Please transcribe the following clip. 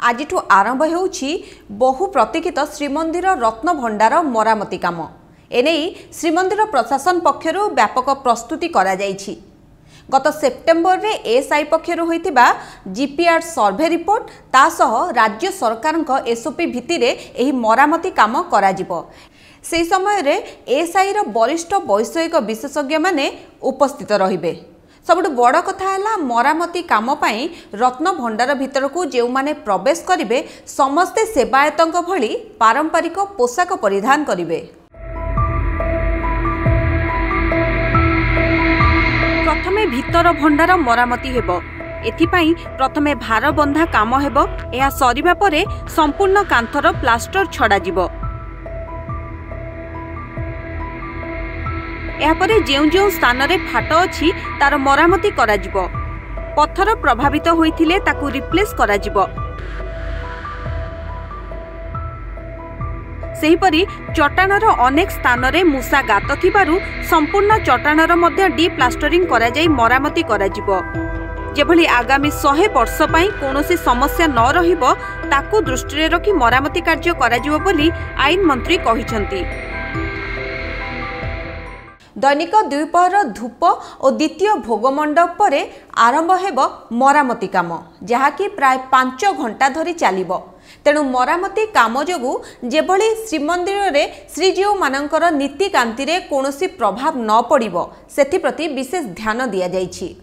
आज आरंभ होउछि बहु प्रतीक्षित श्रीमंदिर रत्न भंडार मरामती काम। एने श्रीमंदिर प्रशासन पक्षरु व्यापक प्रस्तुति करा जाइछि। गत सेप्टेम्बर रे एसआई पक्षरु होइतिबा जीपीआर सर्वे रिपोर्ट तासह राज्य सरकारक एसओपी भित्तिरे एही मरामती काम करा जिवो। से समय रे एसआई रो वरिष्ठ वैषयिक विशेषज्ञ माने उपस्थित रहिबे। सबुठ बड़ कथा है मरामती काम पाई रत्न भंडार भितर को जो माने प्रवेश करिवे समस्ते सेवायतंक भली पारंपरिक पोशाक परिधान करिवे। प्रथमे भितर भंडार मरामती हेबो। एथिपाई प्रथमे भार बंधा काम हेबो। एहा सरिबा परे संपूर्ण कांथर प्लास्टर छड़ा जिवो। यापरे जेउ स्थान रे फाट अछि तार मरामती करा जिवो। पत्थर प्रभावित होइथिले ताकू रिप्लेस करा जिवो। सेहिपरि चट्टाणर अनेक स्थान रे मूसा गात थिबारु संपूर्ण चट्टाणर मध्य डी प्लास्टरिंग करा जाई मरामती करा जिवो। जेभली आगामी 100 वर्ष पई कोनोसी समस्या न रहिबो ताकू दृष्टि रे रखी मरामती कार्य करा जिवो बोली आईन मंत्री कहिसंती। दैनिक द्विपहर धूप और द्वितीय भोगमंडप परे आरंभ हेब मरामती काम, जहाँकि प्राय 5 घंटा धरी चलिबो। तेणु मरामती काम जोगु जेभली श्रीमंदिर रे श्रीजीव मानकर नीतिकांति रे कोनोसी प्रभाव न पड़िबो सेथि प्रति विशेष ध्यान दिया जाइछि।